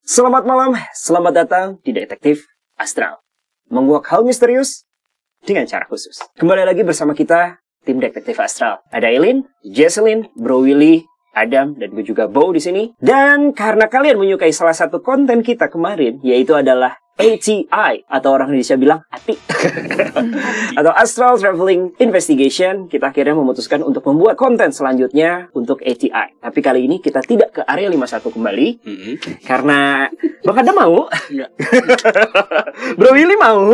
Selamat malam, selamat datang di Detektif Astral. Menguak hal misterius dengan cara khusus. Kembali lagi bersama kita, tim Detektif Astral. Ada Eileen, Jesselyn, Bro Willy, Adam, dan gue juga Bo di sini. Dan karena kalian menyukai salah satu konten kita kemarin, yaitu adalah ATI, atau orang Indonesia bilang ATI, atau Astral Traveling Investigation, kita akhirnya memutuskan untuk membuat konten selanjutnya untuk ATI. Tapi kali ini kita tidak ke Area 51 kembali, karena Bang Adam mau, Bro Willy mau.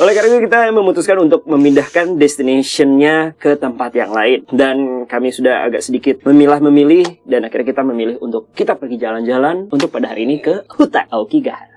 Oleh karena itu kita memutuskan untuk memindahkan destination-nya ke tempat yang lain. Dan kami sudah agak sedikit memilah-memilih, dan akhirnya kita memilih untuk kita pergi jalan-jalan untuk pada hari ini ke Hutan Aokigahara.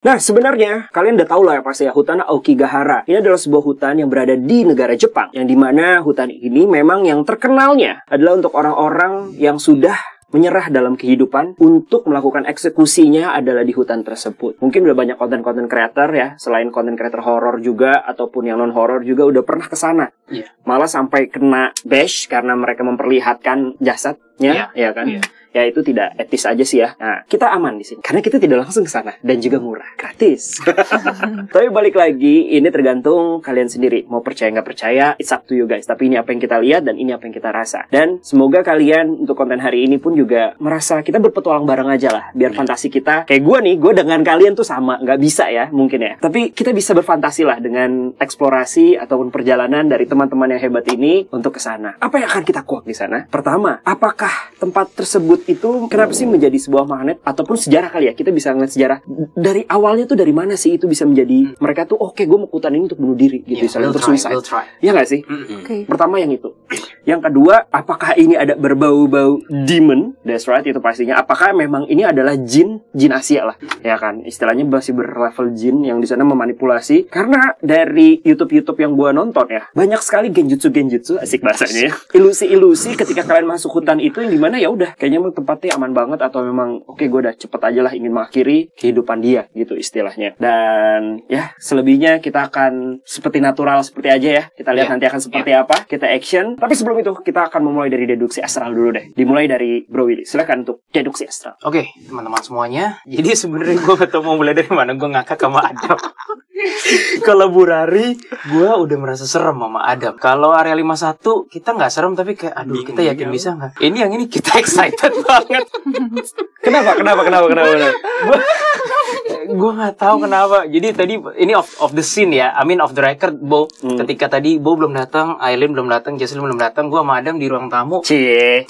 Nah, sebenarnya kalian udah tahu lah ya pasti ya, hutan Aokigahara. Ini adalah sebuah hutan yang berada di negara Jepang, yang dimana hutan ini memang yang terkenalnya adalah untuk orang-orang yang sudah menyerah dalam kehidupan untuk melakukan eksekusinya adalah di hutan tersebut. Mungkin udah banyak konten-konten creator ya, selain konten creator horor juga ataupun yang non-horor juga udah pernah ke sana. Yeah. Malah sampai kena bash karena mereka memperlihatkan jasadnya, ya kan? Yeah. Ya itu tidak etis aja sih ya. Nah, kita aman di sini karena kita tidak langsung ke sana dan juga murah, gratis. Tapi balik lagi, ini tergantung kalian sendiri mau percaya nggak percaya, it's up to you guys. Tapi ini apa yang kita lihat dan ini apa yang kita rasa. Dan semoga kalian untuk konten hari ini pun juga merasa kita berpetualang bareng aja lah. Biar fantasi kita kayak gue nih, gue dengan kalian tuh sama, nggak bisa ya mungkin ya. Tapi kita bisa berfantasi lah dengan eksplorasi ataupun perjalanan dari teman-teman yang hebat ini untuk ke sana. Apa yang akan kita kuak di sana? Pertama, apakah tempat tersebut itu kenapa sih menjadi sebuah magnet ataupun sejarah kali ya, kita bisa ngeliat sejarah dari awalnya tuh dari mana sih itu bisa menjadi mereka tuh oke, gue mau hutan ini untuk bunuh diri gitu, misalnya untuk suicide, ya nggak sih? Pertama yang itu. Yang kedua, apakah ini ada berbau-bau demon? That's right, itu pastinya. Apakah memang ini adalah jin Asia lah, ya kan? Istilahnya masih berlevel jin yang di sana memanipulasi. Karena dari YouTube yang gue nonton ya, banyak sekali genjutsu, asik bahasanya ya. Ilusi-ilusi ketika kalian masuk hutan itu yang dimana ya udah kayaknya tempatnya aman banget atau memang oke, gue udah cepet aja lah ingin mengakhiri kehidupan dia gitu istilahnya. Dan ya selebihnya kita akan seperti natural seperti aja ya. Kita lihat nanti akan seperti apa. Kita action. Tapi sebelum itu kita akan memulai dari deduksi astral dulu deh. Dimulai dari Bro Willy. Silakan untuk deduksi astral. Oke, teman-teman semuanya. Jadi sebenarnya gue gak tau mau mulai dari mana. Gue ngakak sama Adam. Kalau Burari, gue udah merasa serem sama Adam. Kalau Area 51 kita nggak serem tapi kayak aduh kita yakin bisa nggak? Ini yang ini kita excited banget. Kenapa? Gue nggak tahu kenapa. Jadi tadi ini of the scene ya. I mean of the record, Bo. Ketika tadi Bo belum datang, Eileen belum datang, Jesselyn belum datang, gue sama Adam di ruang tamu. Cie.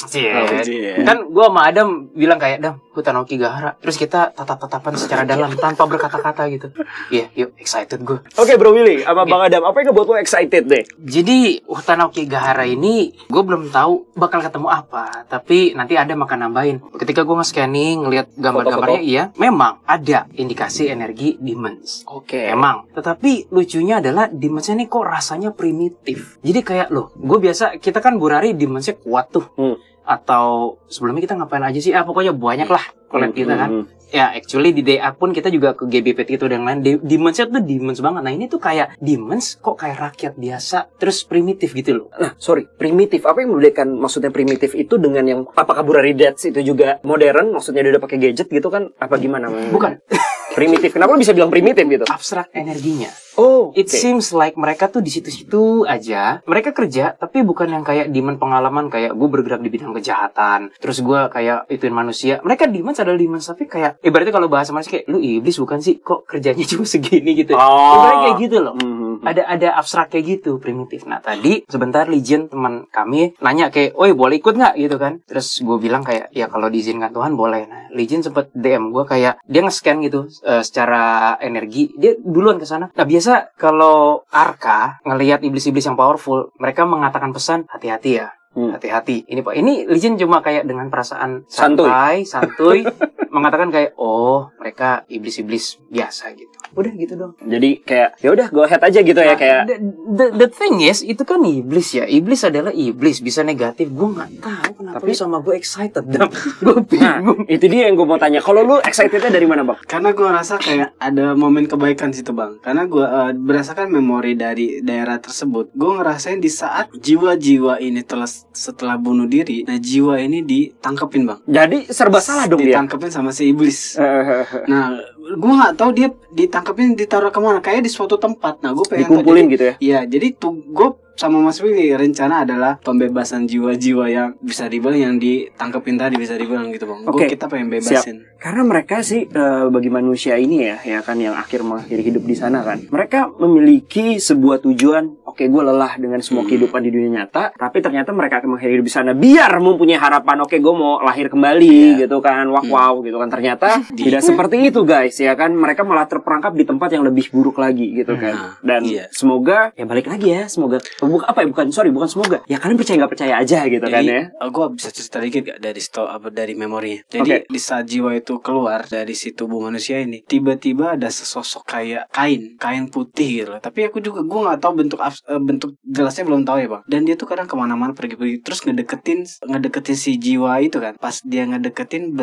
Kan gue sama Adam bilang kayak, Dam, hutan Aokigahara. Terus kita tatap-tatapan secara dalam tanpa berkata-kata gitu. Iya, yuk excited gue. Oke, Bro Willy, sama Bang Adam, apa yang ngebuat lo excited deh? Jadi hutan Aokigahara ini gue belum tahu bakal ketemu apa, tapi nanti Adam akan nambahin. Ketika gue nge-scanning, ngeliat gambar-gambarnya, iya, memang ada indikasi energi demons. Oke. Emang. Tetapi lucunya adalah demonsnya ini kok rasanya primitif. Jadi kayak loh, gue biasa, kita kan Burari demonsnya kuat tuh. Atau sebelumnya kita ngapain aja sih? Pokoknya banyak lah collab kita kan. Ya, actually di DA pun kita juga ke GBPT itu dan lain. Demonsnya tuh demons banget. Nah ini tuh kayak demons kok kayak rakyat biasa, terus primitif gitu loh. Nah, sorry, primitif. Apa yang membedakan maksudnya primitif itu dengan yang apakah Burari Deaths itu juga modern? Maksudnya dia udah pakai gadget gitu kan? Apa gimana? Bukan. Primitif. Kenapa lo bisa bilang primitif gitu? Abstrak energinya. Oh, It seems like mereka tuh di situ-situ aja. Mereka kerja, tapi bukan yang kayak demon pengalaman kayak gue bergerak di bidang kejahatan. Terus gue kayak ituin manusia. Mereka demons adalah demons, tapi kayak ibaratnya kalau bahasa manusia kayak lu iblis bukan sih? Kok kerjanya cuma segini gitu? Ibaratnya kayak gitu loh. Ada abstrak kayak gitu, primitif. Nah tadi sebentar Legion teman kami nanya kayak, oi boleh ikut nggak gitu kan? Terus gue bilang kayak ya kalau diizinkan Tuhan boleh. Nah Legion sempet DM gue kayak dia nge-scan gitu secara energi. Dia duluan ke sana. Nah biasa kalau Arka ngelihat iblis-iblis yang powerful, mereka mengatakan pesan hati-hati ya. Hati-hati. Ini Legion cuma kayak dengan perasaan santuy mengatakan kayak, oh mereka iblis-iblis biasa gitu. Udah gitu dong. Jadi kayak ya udah go ahead aja gitu ya, kayak The thing is, itu kan iblis ya. Iblis adalah iblis, bisa negatif. Gue nggak tahu kenapa Tapi- lu sama gue excited. Gue nah, bingung. itu dia yang gue mau tanya. Kalau lu excitednya dari mana, Bang? Karena gue rasa kayak ada momen kebaikan situ bang. Karena gue berdasarkan memori dari daerah tersebut, gue ngerasain di saat jiwa-jiwa ini setelah bunuh diri, nah jiwa ini ditangkepin bang. Jadi serba salah dong dia. Ditangkepin sama si iblis. Nah, gue nggak tahu dia ditangkepin ditaruh kemana. Kayak di suatu tempat. Nah, gue pengen tahu. Dikumpulin gitu ya. Iya, jadi tuh gue sama Mas Willy rencana adalah pembebasan jiwa-jiwa yang bisa dibilang yang ditangkepin tadi, bisa dibilang gitu bang. Oke. Kita pengen bebasin. Karena mereka sih bagi manusia ini ya kan yang akhir mengakhiri hidup di sana kan, mereka memiliki sebuah tujuan. Oke, gue lelah dengan semua kehidupan di dunia nyata, tapi ternyata mereka akan mengakhiri hidup di sana biar mempunyai harapan. Oke, gue mau lahir kembali gitu kan, wow gitu kan. Ternyata tidak seperti itu guys ya kan. Mereka malah terperangkap di tempat yang lebih buruk lagi gitu kan. Dan semoga ya balik lagi ya, semoga bukan semoga ya kalian percaya nggak percaya aja gitu kan ya. Gue bisa cerita dikit gak dari memorinya. Jadi di saat jiwa itu keluar dari si tubuh manusia ini, tiba-tiba ada sesosok kayak kain putih gitu loh. Tapi gue nggak tahu bentuk jelasnya, belum tahu ya bang. Dan dia tuh kadang kemana-mana pergi terus ngedeketin si jiwa itu kan. Pas dia ngedeketin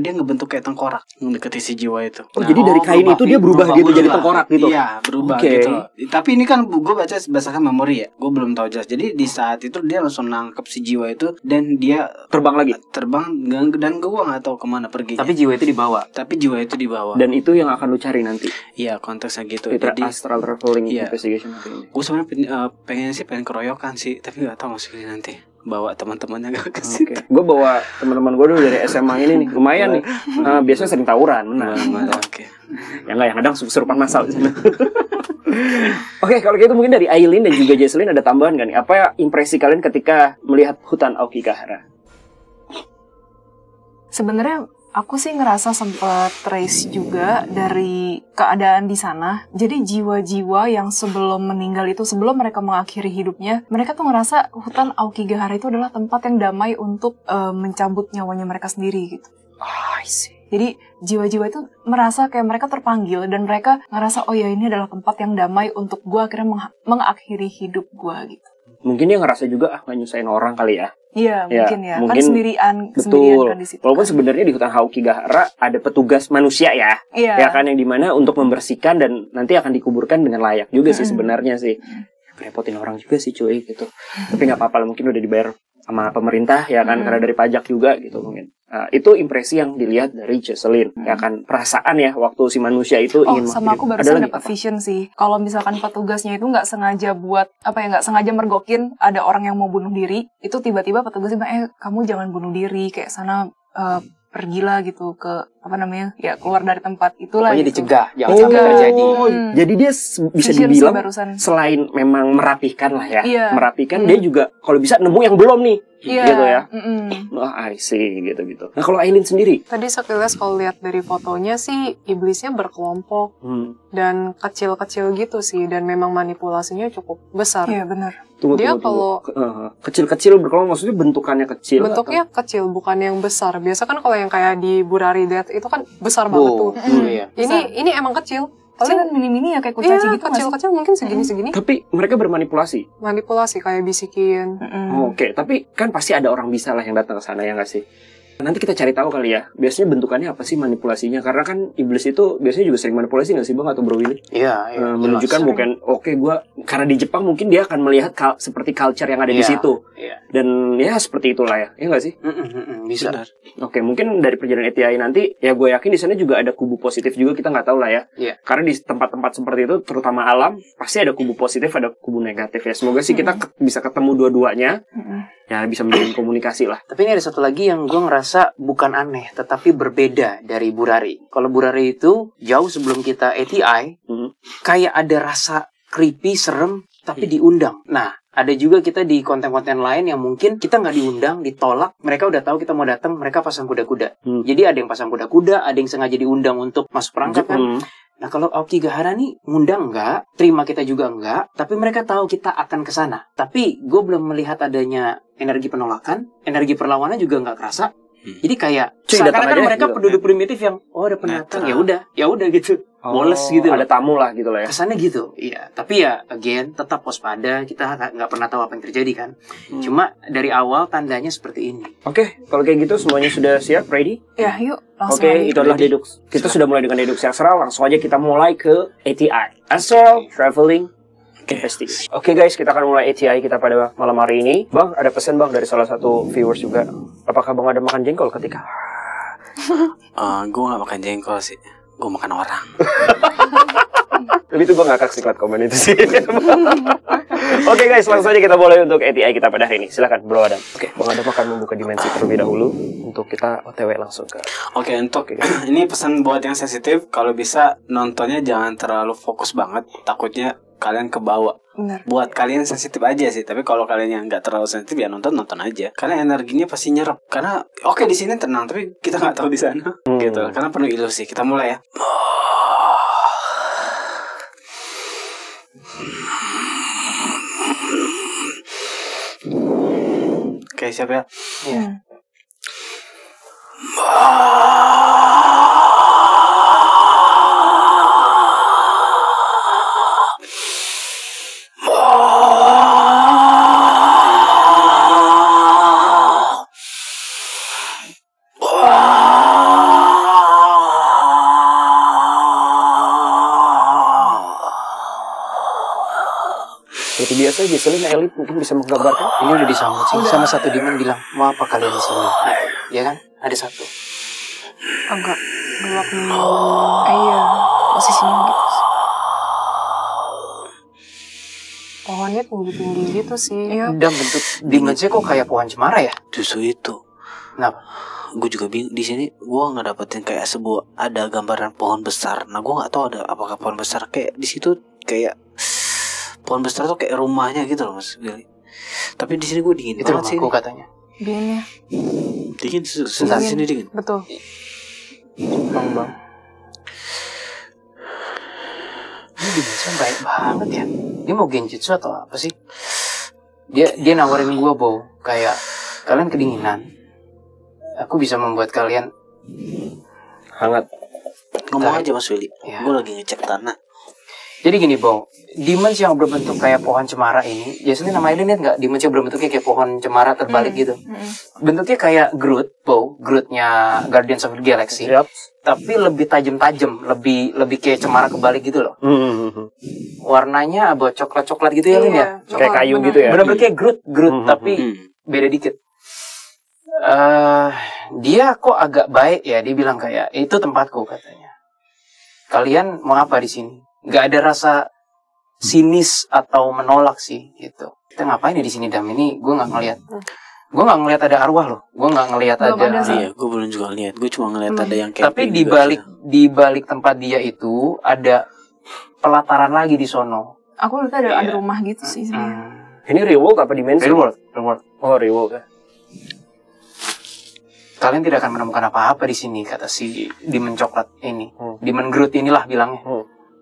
dia ngebentuk kayak tengkorak ngedeketin si jiwa itu. Jadi dari kain itu dia berubah gitu jadi tengkorak gitu. Iya, berubah gitu loh. Tapi ini kan gue baca berdasarkan memori ya. Gue belum tahu jelas. Jadi di saat itu dia langsung nangkep si jiwa itu dan dia terbang lagi. Dan gue nggak tahu kemana pergi. Tapi jiwa itu dibawa. Dan itu yang akan lu cari nanti. Iya, konteksnya gitu. Jadi astral traveling iya. investigation. Gue sebenarnya pengen keroyokan sih, tapi nggak tahu maksudnya nanti bawa teman-temannya gak ke situ. Gue bawa teman-teman gue dulu dari SMA ini nih, lumayan nih. Biasanya sering tawuran. Oke. Yang kadang kesurupan masal di sana. Oke, kalau gitu mungkin dari Aileen dan juga Jesslyn ada tambahan gak nih? Apa impresi kalian ketika melihat hutan Aokigahara? Sebenarnya aku sih ngerasa sempat trace juga dari keadaan di sana. Jadi jiwa-jiwa yang sebelum meninggal itu, sebelum mereka mengakhiri hidupnya, mereka tuh ngerasa hutan Aokigahara itu adalah tempat yang damai untuk mencabut nyawanya mereka sendiri gitu. I see. Jadi jiwa-jiwa itu merasa kayak mereka terpanggil dan mereka ngerasa oh ya ini adalah tempat yang damai untuk gue akhirnya mengakhiri hidup gue gitu. Mungkin dia ngerasa juga gak nyusahin orang kali ya. Iya, mungkin ya. Mungkin, kan sendirian kan di situ. Walaupun sebenarnya di hutan Aokigahara ada petugas manusia ya. Iya. Ya kan, yang dimana untuk membersihkan dan nanti akan dikuburkan dengan layak juga sih sebenarnya sih. Repotin orang juga sih cuy gitu. Tapi nggak apa-apa lah, mungkin udah dibayar sama pemerintah ya kan, karena dari pajak juga gitu mungkin. Itu impresi yang dilihat dari Jesslyn ya kan, perasaan ya waktu si manusia itu ingin sama aku barusan dapat vision sih. Kalau misalkan petugasnya itu nggak sengaja nggak sengaja mergokin ada orang yang mau bunuh diri, itu tiba-tiba petugasnya bilang kamu jangan bunuh diri, kayak sana pergilah gitu ke keluar dari tempat itulah. Pokoknya gitu. dicegah, jangan sampai terjadi. Jadi dia bisa dibilang selain memang merapihkan lah ya, merapihkan dia juga kalau bisa nemu yang belum nih. Gitu ya. I see gitu. Nah kalau Aileen sendiri? Tadi sekilas kalau lihat dari fotonya sih iblisnya berkelompok dan kecil-kecil gitu sih, dan memang manipulasinya cukup besar. Iya benar. Dia kalau kecil-kecil berkelompok maksudnya bentukannya kecil. Bentuknya kecil, bukan yang besar. Biasa kan kalau yang kayak di Burari Death itu kan besar banget tuh. Iya. Ini emang kecil. Paling mini-mini ya kayak kurcaci gitu. Kecil-kecil mungkin segini-segini. Tapi mereka bermanipulasi. Manipulasi kayak bisikin. Oke, tapi kan pasti ada orang bisa lah yang datang ke sana ya nggak sih? Nanti kita cari tahu kali ya. Biasanya bentukannya apa sih manipulasinya? Karena kan iblis itu biasanya juga sering manipulasi nggak sih Bang atau Bro Willy? Iya. Menunjukkan bukan karena di Jepang mungkin dia akan melihat seperti culture yang ada di situ. Iya. Dan ya seperti itulah ya nggak sih? Bisa. Benar. Oke, mungkin dari perjalanan ETI nanti ya gue yakin di sana juga ada kubu positif juga, kita nggak tahu lah ya. Iya. Karena di tempat-tempat seperti itu terutama alam pasti ada kubu positif, ada kubu negatif ya. Semoga sih kita bisa ketemu dua-duanya. Ya bisa menjalin komunikasi lah. Tapi ini ada satu lagi yang gue ngerasa bukan aneh, tetapi berbeda dari Burari. Kalau Burari itu jauh sebelum kita ATI, kayak ada rasa creepy, serem, tapi diundang. Nah, ada juga kita di konten-konten lain yang mungkin kita nggak diundang, ditolak. Mereka udah tahu kita mau datang, mereka pasang kuda-kuda. Jadi ada yang pasang kuda-kuda, ada yang sengaja diundang untuk masuk perangkap kan. Nah kalau Aokigahara nih ngundang enggak, terima kita juga enggak, tapi mereka tahu kita akan ke sana. Tapi gue belum melihat adanya energi penolakan, energi perlawanan juga enggak kerasa. Jadi kayak Cuy, datang seakan-akan aja, mereka gitu. penduduk primitif yang ada pendatang, ya udah gitu. Boles gitu Ada loh. tamu lah gitu lah ya. Kesannya gitu, iya. Tapi ya, again, tetap waspada. Kita nggak pernah tahu apa yang terjadi kan. Cuma dari awal tandanya seperti ini. Oke, kalau kayak gitu semuanya sudah siap, ready? Ya, yuk langsung Oke, aja. itu adalah deduksi. Kita sudah mulai dengan deduksi astral. Langsung aja kita mulai ke ATI. Astral Traveling Investigation. Oke guys, kita akan mulai ATI kita pada malam hari ini. Bang, ada pesan bang dari salah satu viewers juga. Apakah bang ada makan jengkol ketika? Gue gak makan jengkol sih. Gue makan orang. Tapi itu gue ngakak sih liat komen itu sih. Oke guys, langsung aja kita mulai untuk ATI kita pada hari ini. Silakan Bro Adam. Oke, Bang Adam akan membuka dimensi terlebih dahulu untuk kita OTW langsung ke. Oke, untuk ini pesan buat yang sensitif, kalau bisa nontonnya jangan terlalu fokus banget, takutnya kalian kebawa. Bener. Buat kalian sensitif aja sih, tapi kalau kalian yang nggak terlalu sensitif ya nonton aja. Karena energinya pasti nyerap. Karena oke di sini tenang, tapi kita nggak tahu di sana. Gitu. Karena penuh ilusi. Kita mulai ya. Oke, siap ya. Iya. Seperti biasa, biasanya elit mungkin bisa menggambarkan. Ini udah disambut sih sama satu demon bilang, mau apa kalian di sini? Ya kan? Ada satu. Agak gelap nih. Iya, posisinya gitu sih. Pohonnya tinggi-tinggi gitu sih. Iya. Dan bentuk dimensinya kok kayak pohon cemara ya? Justru itu. Kenapa? Gue juga bingung di sini. Gue nggak dapetin kayak sebuah ada gambaran pohon besar. Nah, gue nggak tahu ada apakah pohon besar kayak di situ kayak pohon besar tuh kayak rumahnya gitu loh Mas Billy. Tapi di sini gue dingin Itu banget sih. rumahku katanya. Dingin ya. Dingin sebentar Dingin. sini dingin. Betul. Bang. Ini dimensinya baik banget ya. Dia mau genjutsu atau apa sih? Dia nawarin gua, Bo. Kayak kalian kedinginan. Aku bisa membuat kalian Hangat. Ngomong aja Mas Willy. Ya. Gue lagi ngecek tanah. Jadi gini, Bo. Demons yang berbentuk kayak pohon cemara ini, biasanya namanya lihat nggak? Demons yang berbentuknya kayak pohon cemara terbalik gitu. Bentuknya kayak Groot, Bo. Grootnya Guardians of the Galaxy. Yap. Tapi lebih tajam-tajam, lebih kayak cemara kebalik gitu loh. Warnanya agak coklat-coklat gitu ya, Lin ya? Kayak kayu gitu ya. Bener-bener kayak Groot, tapi beda dikit. Dia kok agak baik ya, dia bilang kayak itu tempatku katanya. Kalian mau apa di sini? Gak ada rasa sinis atau menolak sih gitu. Kita ngapain ya di sini Dam? Ini gue nggak ngelihat. Gue nggak ngelihat ada arwah loh. Gue nggak ngelihat Belum ada. ada sih. Iya, gue belum juga lihat. Gue cuma ngeliat ada yang Tapi camping di juga balik sih. di balik tempat dia itu ada pelataran lagi di sono. Aku lihat ada rumah gitu sih sebenarnya. Ini real world apa dimensi? Real world, real world. Oh, real world ya. Kalian tidak akan menemukan apa-apa di sini, kata si Demon coklat ini. Demon Groot inilah bilangnya.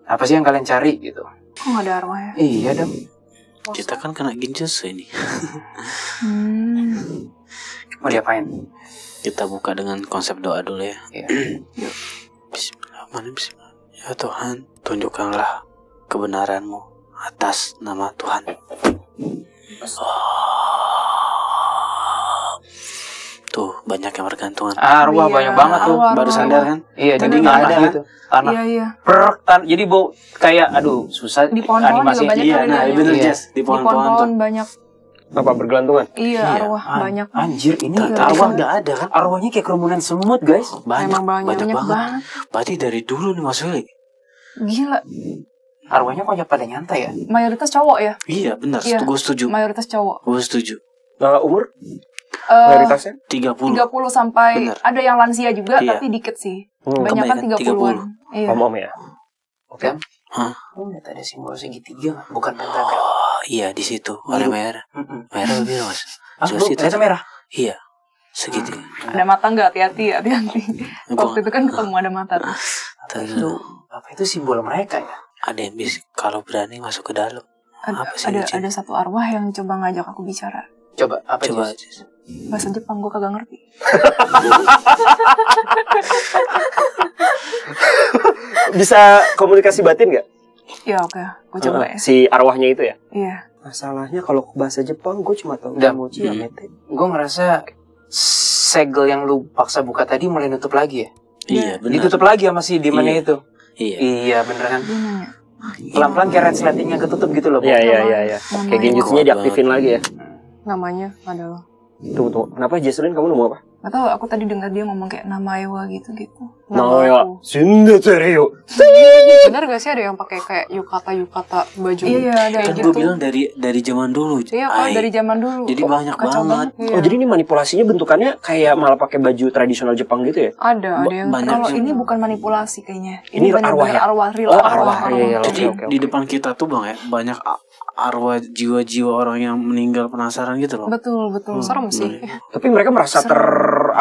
Apa sih yang kalian cari gitu? Kok nggak ada arwah ya? Iya Dam. Kita kan kena genjutsu ini. Mau diapain? Kita buka dengan konsep doa dulu ya. Iya. Bismillahirrahmanirrahim. Ya Tuhan, tunjukkanlah kebenaran-Mu atas nama Tuhan. Tuh, banyak yang bergantungan. Arwah Iya, banyak banget tuh. arwah. Baru sadar kan? Iya, Tadi jadi nggak tanah ada. gitu. Tanah. Iya. Prrrk, jadi bau kayak aduh susah Di pohon-pohon juga animasinya. banyak Iya, kali nah banyak. bener Iya. Jess. Di Di pohon-pohon tuh. pohon-pohon banyak. Apa bergelantungan? Iya, arwah banyak. Anjir, ini Tadi arwah kan nggak ada kan? arwahnya kayak kerumunan semut, guys. Banyak, Emang banyak banget. banget. Berarti dari dulu nih Mas Willy. Gila, Arwahnya kok pada nyantai ya? mayoritas cowok ya? Iya benar, Iya. gue setuju. Mayoritas cowok. Gue setuju. Umur? Eh, Mayoritasnya? 30. 30 sampai Bener. ada yang lansia juga Iya. tapi dikit sih. Kebanyakan Kebanyakan 30-an. Iya. Om-om ya? Oke. Hah? Lu lihat ada simbol segitiga nggak? Bukan pentagram. Oh iya di situ warna merah. Merah biru Mas. Ah, Jelas lu itu. ternyata merah. Iya. Segitu. Ada mata nggak? Hati-hati. Gua- Waktu itu kan ketemu ada mata tuh. Apa itu simbol mereka ya? Ada yang bisa kalau berani masuk ke dalam. Ada, Apa sih lucunya? ada satu arwah yang coba ngajak aku bicara. Coba apa Coba Jess? Bahasa Jepang gue kagak ngerti. Bisa komunikasi batin nggak? Ya oke, gue coba ya. Si arwahnya itu ya? Iya. Masalahnya kalau bahasa Jepang gue cuma tahu Udah. mochi ya mete. Gue ngerasa segel yang lu paksa buka tadi mulai nutup lagi ya. Iya benar. Ditutup lagi sama si demonnya Iya. itu. Iya. Iya bener kan. Dia nanya. Pelan-pelan kayak resletingnya ketutup gitu loh. Iya. Kayak genjutsunya diaktifin lagi ya. Namanya adalah. Tunggu. Kenapa Jesslyn kamu nemu apa? Gak tau, aku tadi dengar dia ngomong kayak Namaewa gitu-gitu. Naoya aku. Shindeteru. Bener gak sih ada yang pakai kayak yukata baju? Iya, ada kayak Kan gitu. gue bilang dari zaman dulu. Iya, Ay, Dari zaman dulu. Jadi banyak kacau banget. Iya. Oh, jadi ini manipulasinya bentukannya kayak malah pakai baju tradisional Jepang gitu ya? Ada yang banyak. Kalau juga. ini bukan manipulasi kayaknya. Ini arwah ya? arwah real Oh, arwah. arwah. Iya, Jadi oke. di depan kita tuh bang ya banyak arwah jiwa-jiwa orang yang meninggal penasaran gitu loh. Betul. serem sih. Tapi mereka merasa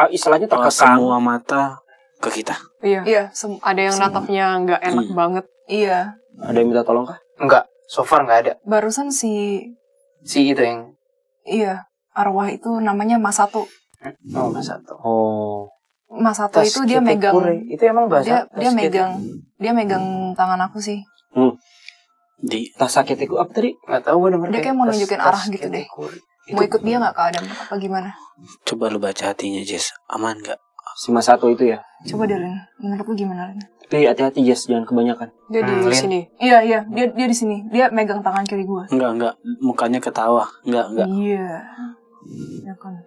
istilahnya Kalau terkekang. semua mata ke kita. Iya. Iya, Ada yang natapnya nggak enak banget. iya. Ada yang minta tolong kah? Enggak, so far enggak ada. Barusan si Si itu yang arwah itu namanya Masato. oh Mas Sato. Oh. Masato itu dia megang Itu emang bahasa dia megang tangan aku sih. Di Tasaketeku apa tadi? Enggak tahu gue denger Dia kayak mau nunjukin arah gitu deh. Itu Mau ikut dia nggak ke Adam apa gimana? coba lu baca hatinya Jess, aman nggak? Si Masato itu ya. Coba deh, Lin. Menurut lu gimana, Lin? Tapi hati-hati Jess, jangan kebanyakan. Dia di Lin. sini. Iya, dia di sini. Dia megang tangan kiri gua. Enggak, mukanya ketawa, enggak. Iya. Ya kan.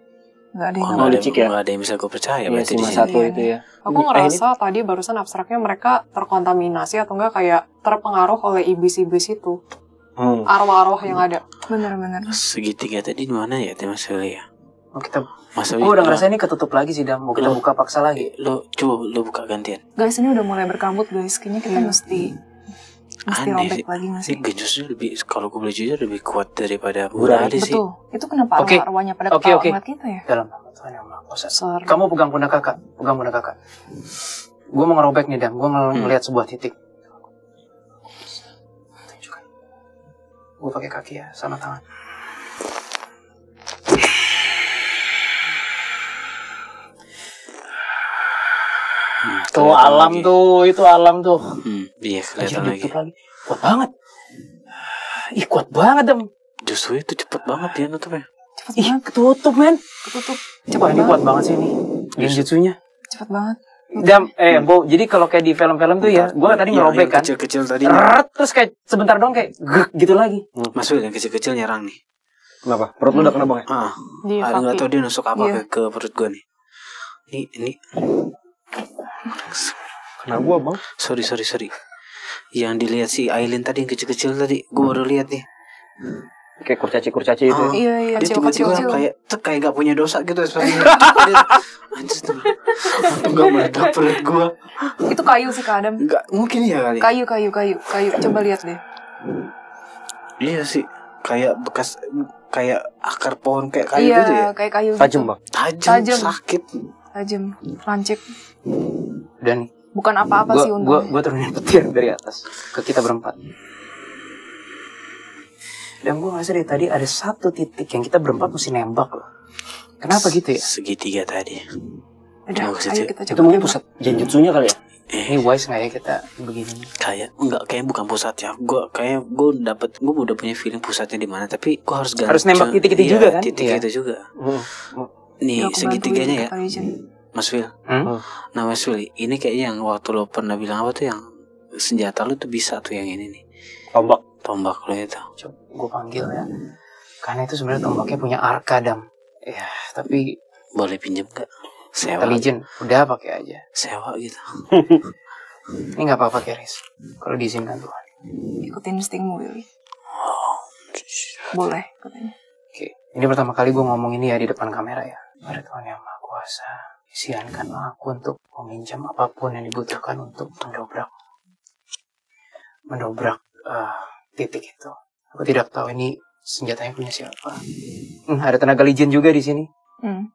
Nggak ada yang Oh, Nggak nggak licik ada, ya? nggak ada yang bisa gue percaya Iya berarti si di sini. Masato Iya. itu ya. Aku ngerasa tadi barusan abstraknya mereka terkontaminasi atau enggak kayak terpengaruh oleh iblis-iblis itu. Arwah-arwah yang ada. benar-benar. Segitiga tadi di mana ya, Mas Willy ya? Oh, kita Mas gue udah ngerasa ini ketutup lagi sih, Dam. Mau kita buka paksa lagi. Lo coba lo buka gantian. Guys, ini udah mulai berkabut, guys. Kayaknya kita mesti Aneh robek sih. lagi nggak Ini sih? genjutsunya lebih, kalau gue boleh jujur lebih kuat daripada Gurari. Gurari sih. Betul. Itu kenapa Oke. arwahnya pada Oke, ketawa oke. ngeliat kita ya? Dalam nama Tuhan yang Maha Kuasa. Ser. Kamu pegang pundak kakak. Gue mau ngerobek nih, Dam. Gue ngeliat sebuah titik. Tunjukkan. Gue pakai kaki ya, sama tangan. Tuh kelihatan alam lagi. tuh, itu alam tuh. Iya Anjir, kelihatan lagi. ditutup lagi. Kuat banget. Ih, kuat banget, Dam. Justru itu cepet banget dia nutupnya. Cepet Ih, banget, ketutup, men. ketutup. Wah, Cepet ini banget, kuat banget sih ini. Genjutsunya. cepet banget. Dam, Bo, jadi kalau kayak di film-film tuh ya, gue tadi ngerobek kan. Kecil-kecil tadi. Rrrt, terus kayak sebentar dong kayak grek gitu lagi. Mas Wil yang kecil-kecil nyerang nih. Kenapa? Perut lu udah kena bang ya? Ah, Di ada nggak kaki. tahu dia nusuk apa Iya. ke perut gue nih. Ini Kena gua bang. sorry. Yang dilihat si Aileen tadi yang kecil-kecil tadi, gue baru lihat nih. Kayak kurcaci itu. Ah. Iya, iya. Dia Kecil-kecil. tiba-tiba kayak gak punya dosa gitu sepertinya. Anjir tuh. Untung gak meledak perut gue. Itu kayu sih, Kak Adam. Gak mungkin ya kali. Kayu. Coba lihat deh. Iya sih. Kayak bekas kayak akar pohon kayak kayu gitu ya. Iya, kayak kayu. Tajam gitu. bang. Tajam, sakit. Tajam. Lancip. Dan Bukan apa-apa sih untungnya. gue turunin petir dari atas ke kita berempat. Dan gue ngerasa dari tadi ada satu titik yang kita berempat mesti nembak loh. Kenapa gitu ya? Segitiga tadi. Udah, Coba ke ayo situ. kita Itu coba. mungkin tembak. pusat genjutsunya kali ya? Ini wise nggak ya kita begini? Kayak bukan pusatnya. Gue udah punya feeling pusatnya di mana. Tapi gue harus ganti. Harus nembak titik itu Iya, juga kan? Titik Iya. itu juga. Yuk, Nih aku segitiganya ya, bantuin, Kak Ijen. Mas Wil. Hmm? Nah Mas Wil, ini kayaknya yang waktu lo pernah bilang apa tuh yang senjata lo tuh bisa tuh yang ini nih. Tombak lo itu. Coba gue panggil ya. Karena itu sebenarnya tombaknya punya arka, Dam. Ya, tapi Boleh pinjam gak? Sewa. intelligent udah pakai aja. Sewa gitu. Ini nggak apa-apa, Keris. Kalau diizinkan Tuhan. Ikutin instingmu, Willy. Boleh, katanya. Oke, ini pertama kali gue ngomong ini ya di depan kamera ya. Pada Tuhan yang Maha Kuasa, isiankan aku untuk meminjam apapun yang dibutuhkan untuk mendobrak titik itu. Aku tidak tahu ini senjatanya punya siapa. Ada tenaga legend juga di sini. Hmm.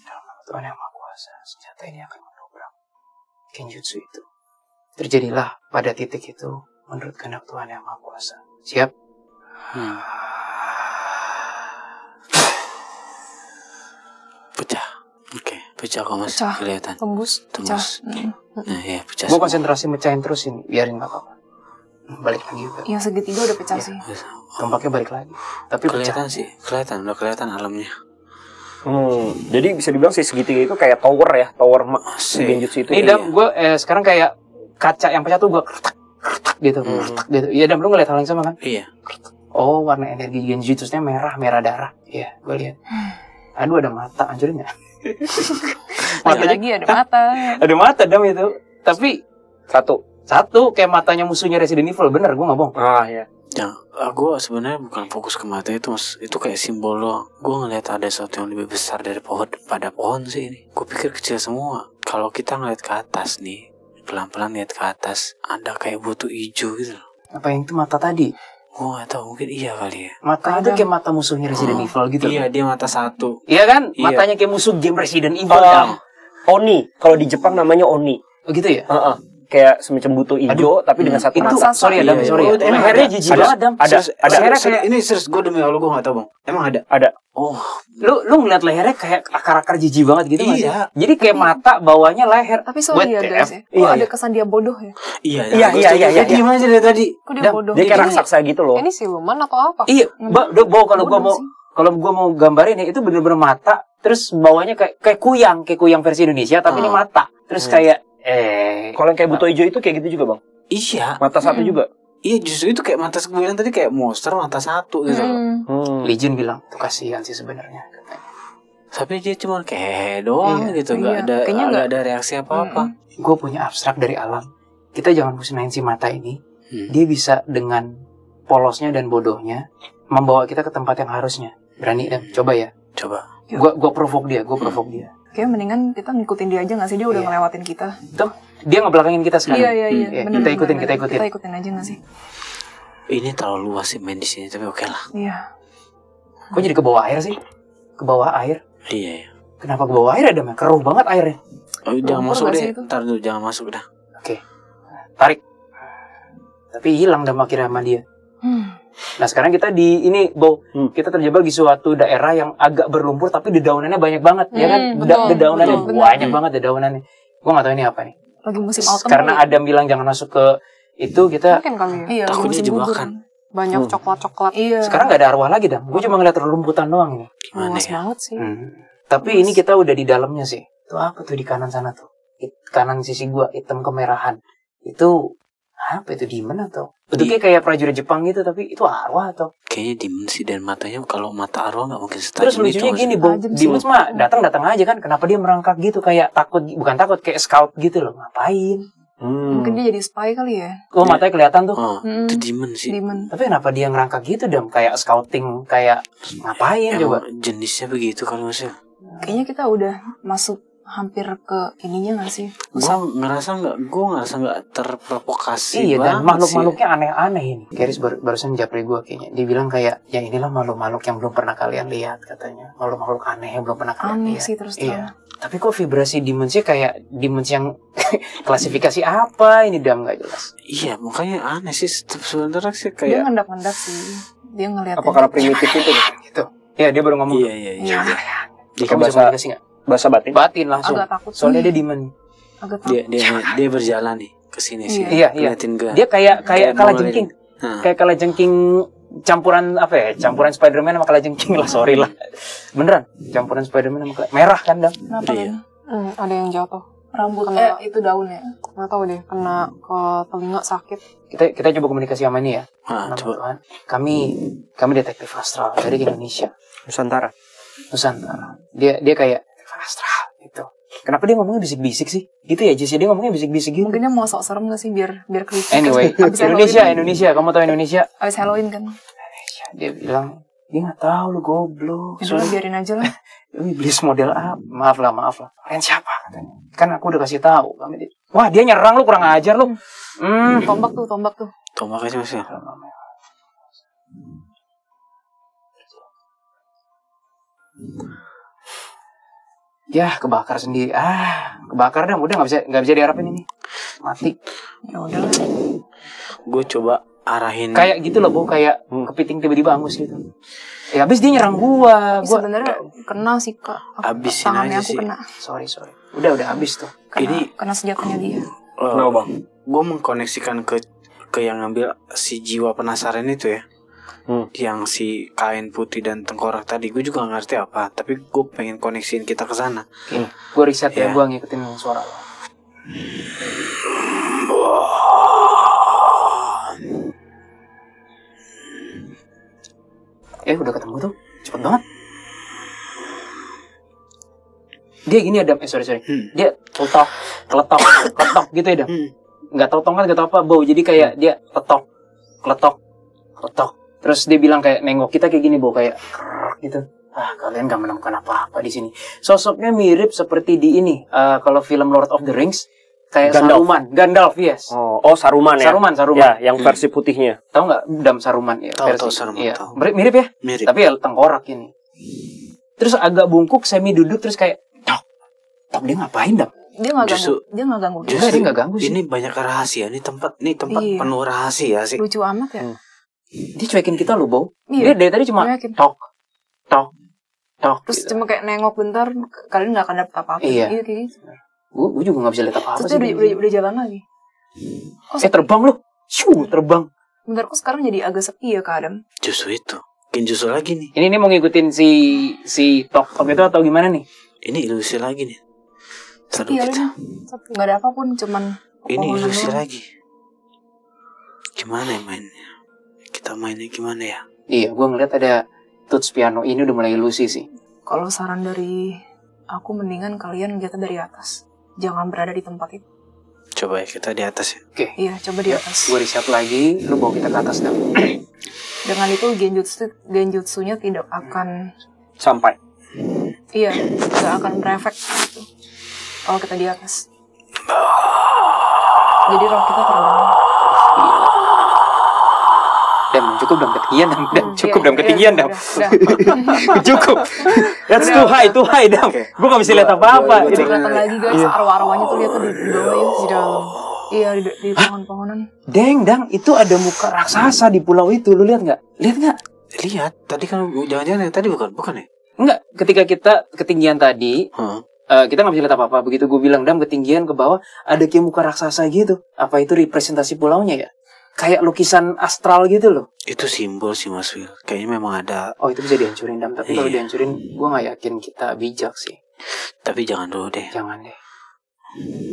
Dalam nama Tuhan yang Maha Kuasa, senjata ini akan mendobrak genjutsu itu. Terjadilah pada titik itu menurut kehendak Tuhan yang Maha Kuasa. Siap? Pecah kok mas, Pecah. kelihatan. Tembus. Pecah. Nah ya pecah. Gue konsentrasi mecahin terus ini, biarin nggak apa-apa. Balik lagi juga. Yang segitiga udah pecah sih. Gempaknya balik lagi. Tapi Kelihatan pecah. sih, udah kelihatan alamnya. Jadi bisa dibilang sih segitiga itu kayak tower ya, tower Asik. genjutsu itu. Ini ya. Dam, gue sekarang kayak kaca yang pecah tuh gue gitu, gitu. Iya Dam, lu ngeliat hal yang sama kan? Iya. Oh, warna energi genjutsunya merah darah. Iya, gue lihat. Aduh, ada mata, hancurin nggak? Lagi ada mata. Ada mata Dam itu. Tapi Satu. kayak matanya musuhnya Resident Evil, bener, gue nggak bohong. Ah ya. Ya, gue sebenarnya bukan fokus ke mata itu mas, itu kayak simbol doang. Gue ngeliat ada sesuatu yang lebih besar dari pada pohon sih ini. Gue pikir kecil semua. Kalau kita ngeliat ke atas nih, pelan-pelan lihat ke atas, ada kayak butuh hijau gitu loh. Apa yang itu mata tadi? Gue gak tahu, mungkin iya kali ya. Matanya tuh kayak mata musuhnya Resident Evil gitu. Iya, dia mata satu. Iya kan? Iya. Matanya kayak musuh game Resident Evil. Dam. Oni. Kalau di Jepang namanya Oni. Oh gitu ya? Kayak semacam butuh hijau tapi dengan satu Itu mata. sorry ya Dam, Iya, sorry ya. iya. Lehernya jijik banget Dam. Ada. Lehernya kayak Ini serius, gue demi Allah gue gak tahu bang. Emang ada? Ada. Oh, lu ngeliat lehernya kayak akar-akar jijik banget gitu nggak sih? Iya. Jadi kayak mata bawahnya leher. Tapi sorry ya WTF. guys ya. Iya, Kok ada iya. kesan dia bodoh ya? iya. Iya. Diem aja dari tadi. Kok dia Dam, bodoh? Dia kayak Ini- raksasa gitu loh. Ini siluman atau apa? Iya, kalau gua Bodoh mau sih. mau gambarin ya itu bener-bener mata, terus bawahnya kayak kuyang versi Indonesia, tapi ini mata. Terus kayak Kalau yang kayak butuh hijau itu kayak gitu juga bang. Iya. Mata satu juga. Iya, justru itu kayak mata gue bilang tadi kayak monster mata satu gitu loh. Legion bilang tuh kasihan sih sebenarnya. Tapi dia cuma kayak doang gitu, Iya, nggak kayaknya nggak ada reaksi apa-apa. Gue punya abstrak dari alam. Kita jangan musnahin si mata ini. Dia bisa dengan polosnya dan bodohnya membawa kita ke tempat yang harusnya. Berani dan coba ya. Coba. Gua provoke dia. Kayak mendingan kita ngikutin dia aja gak sih? Dia udah Iya. ngelewatin kita. Tuh, dia ngebelakangin kita sekarang. Iya. Iya, Bener, kita bener, ikutin. bener. Kita ikutin aja gak sih? Ini terlalu luas sih main di sini, tapi oke lah. Iya. Kok jadi ke bawah air sih? Ke bawah air? Iya. Kenapa ke bawah air ada mah? Keruh banget airnya. Oh, jangan Lumpur masuk nggak deh. sih itu? Ntar dulu, jangan masuk dah. Oke. Tarik. Tapi hilang dah akhirnya sama dia. Nah sekarang kita di ini, kita terjebak di suatu daerah yang agak berlumpur tapi dedaunannya banyak banget, ya kan? betul, Dedaunannya betul, banyak banget dedaunannya. Gue nggak tahu ini apa nih. Lagi musim autumn. Karena kali ya? Adam bilang jangan masuk ke itu, kita Mungkin kali ya. Iya, lagi Takutnya musim gugur. jebakan. Banyak coklat-coklat. Iya. sekarang nggak ada arwah lagi dah. Gue cuma ngeliat rumputan doang ini. Gimana Luas ya? banget sih. Tapi ini kita udah di dalamnya sih. Itu apa tuh di kanan sana tuh? Kanan sisi gua hitam kemerahan. Itu apa itu, demon atau? Bentuknya kayak prajurit Jepang gitu, tapi itu arwah atau? Kayaknya dimensi dan matanya, kalau mata arwah nggak mungkin Terus setajam lucunya itu. gini, Tajam sih. demon mah datang aja kan. Kenapa dia merangkak gitu kayak takut, bukan takut, kayak scout gitu loh. Ngapain? Mungkin dia jadi spy kali ya. Oh, matanya kelihatan tuh. Oh, itu demon sih. Demon. Tapi kenapa dia ngerangkak gitu dong? Kayak scouting, kayak ngapain coba? Emang jenisnya begitu kalau maksudnya. Kayaknya kita udah masuk hampir ke ininya gak sih? Gue ngerasa nggak terprovokasi Iya, dan banget makhluk-makhluknya aneh-aneh ini. Keris barusan japri gue kayaknya. Dia bilang kayak, ya inilah makhluk-makhluk yang belum pernah kalian lihat katanya. Makhluk-makhluk aneh yang belum pernah kalian Aneh lihat. sih terus Iya. terang. Tapi kok vibrasi dimensi kayak dimensi yang klasifikasi apa ini, Dam, nggak jelas. Iya, makanya aneh sih sebenarnya sih Dia kayak. ngendap-ngendap sih. Dia ngeliatin. Apa karena primitif itu? Gitu. Iya, dia baru ngomong. Iya. Iya. Di Kayak kamu bisa komunikasi nggak? Bahasa batin. Batin langsung. Agak takut. Soalnya dia demon. Agak takut. Dia berjalan nih ke sini sih. Iya. Ngeliatin gue. Dia kayak kala mau jengking. Nah, Kayak kala jengking campuran apa ya? Campuran Spider-Man sama kala jengking lah, sorry lah. Beneran, campuran Spider-Man sama merah kan, Dam? Kenapa Iya. Lin? Ada yang jatuh. Rambut Kena. itu daunnya. Nggak tahu deh, kena ke telinga sakit. Kita coba komunikasi sama ini ya. nah, Nama coba. Tuhan. Kami detektif astral dari Indonesia, Nusantara. Nusantara. Dia kayak detektif astral gitu. Kenapa dia ngomongnya bisik-bisik sih? Gitu ya, Jesse, dia ngomongnya bisik-bisik gitu. Mungkin dia mau sok serem gak sih biar creepy. Anyway, Abis Indonesia, kamu tahu Indonesia? Abis Halloween kan. Dia bilang, dia nggak tahu lu goblok. Ya udah biarin aja lah. Lu iblis model apa? Maaf lah. Kalian siapa katanya? Kan aku udah kasih tahu. Wah, dia nyerang lu, kurang ajar lu. Tombak tuh. Tombak aja mas ya. Ya, kebakar sendiri. Kebakar dah. Udah nggak bisa diharapin ini. Mati. Ya udahlah. Gue coba arahin. Kayak gitu loh, Bu, kayak kepiting tiba-tiba angus gitu. Ya habis dia nyerang gua. Sebenarnya kena sih Kak. Habisin Tangannya aja aku sih. kena. Sorry. Udah habis tuh. Kena senjatanya dia. Kenapa, Bang? Gue mengkoneksikan ke yang ngambil si jiwa penasaran itu ya. Yang si kain putih dan tengkorak tadi, gue juga gak ngerti apa, tapi gue pengen koneksiin kita ke sana. Gue riset ya, gue ngikutin suara lo. Udah ketemu tuh, cepet banget. Dia gini Adam, sorry. Dia keletok gitu ya Adam. Nggak tau tongkat, nggak tau apa, bau. Jadi kayak dia keletok. Terus dia bilang kayak nengok kita kayak gini, bau kayak gitu. Kalian nggak menemukan apa-apa di sini. Sosoknya mirip seperti di ini. Kalau film Lord of the Rings, kayak Gandalf, yes. Oh, Saruman ya. Saruman. Ya, yang versi putihnya. Tahu nggak Dam Saruman ya? Tahu Saruman. Iya. Tahu. Mirip ya? Mirip. Tapi ya tengkorak ini. Terus agak bungkuk, semi duduk, terus kayak tok dia ngapain Dam? Dia nggak ganggu. Dia nggak ganggu sih. Ini banyak rahasia. Ini tempat Iya. penuh rahasia sih. Lucu amat ya. Dia cuekin kita loh, Bau. Iya. Dia dari tadi cuma Cuekin. tok. Terus gitu. cuma kayak nengok bentar, kalian nggak akan dapet apa-apa. Iya. Kayak gitu. Gue juga nggak bisa lihat apa-apa Terus sih. dia udah jalan lagi. Terbang loh. Terbang. Bentar kok sekarang jadi agak sepi ya Kak Adam. Justru itu. Mungkin justru lagi nih. Ini mau ngikutin si tok itu atau gimana nih? Ini ilusi lagi nih. Sepi ya kita. Nggak ada apapun, cuman Ini pepohonan ilusi doang. lagi. Gimana ya mainnya? Kita mainnya gimana ya? Iya, gue ngeliat ada tuts piano ini udah mulai ilusi sih. Kalau saran dari aku mendingan kalian lihat dari atas. Jangan berada di tempat itu. Coba ya kita di atas ya. Oke. Iya, coba di atas. Gue riset lagi, lu bawa kita ke atas Dam. Dengan itu genjutsunya tidak akan Sampai. nggak akan berefek gitu. Kalau kita di atas. Jadi roh kita terbang. Dam, cukup Dam, ketinggian Dam. Cukup Dam, Iya, ketinggian Dam. udah. Cukup. That's too high Dam. Gue gak bisa lihat apa-apa. Ini kelihatan lagi guys, arwah-arwahnya tuh lihat tuh di bawah ya, di dalam. Iya, di pohon-pohonan. Dang, itu ada muka raksasa di pulau itu. Lu lihat nggak? Lihat. Tadi kan jangan-jangan yang tadi bukan ya? Enggak. Ketika kita ketinggian tadi, kita nggak bisa lihat apa-apa. Begitu gue bilang Dam ketinggian ke bawah, ada kayak muka raksasa gitu. Apa itu representasi pulaunya ya? Kayak lukisan astral gitu loh. Itu simbol sih Mas Will. Kayaknya memang ada. Oh, itu bisa dihancurin Dam. Tapi kalau Iya. dihancurin, gue nggak yakin kita bijak sih. Tapi jangan dulu deh. Jangan deh.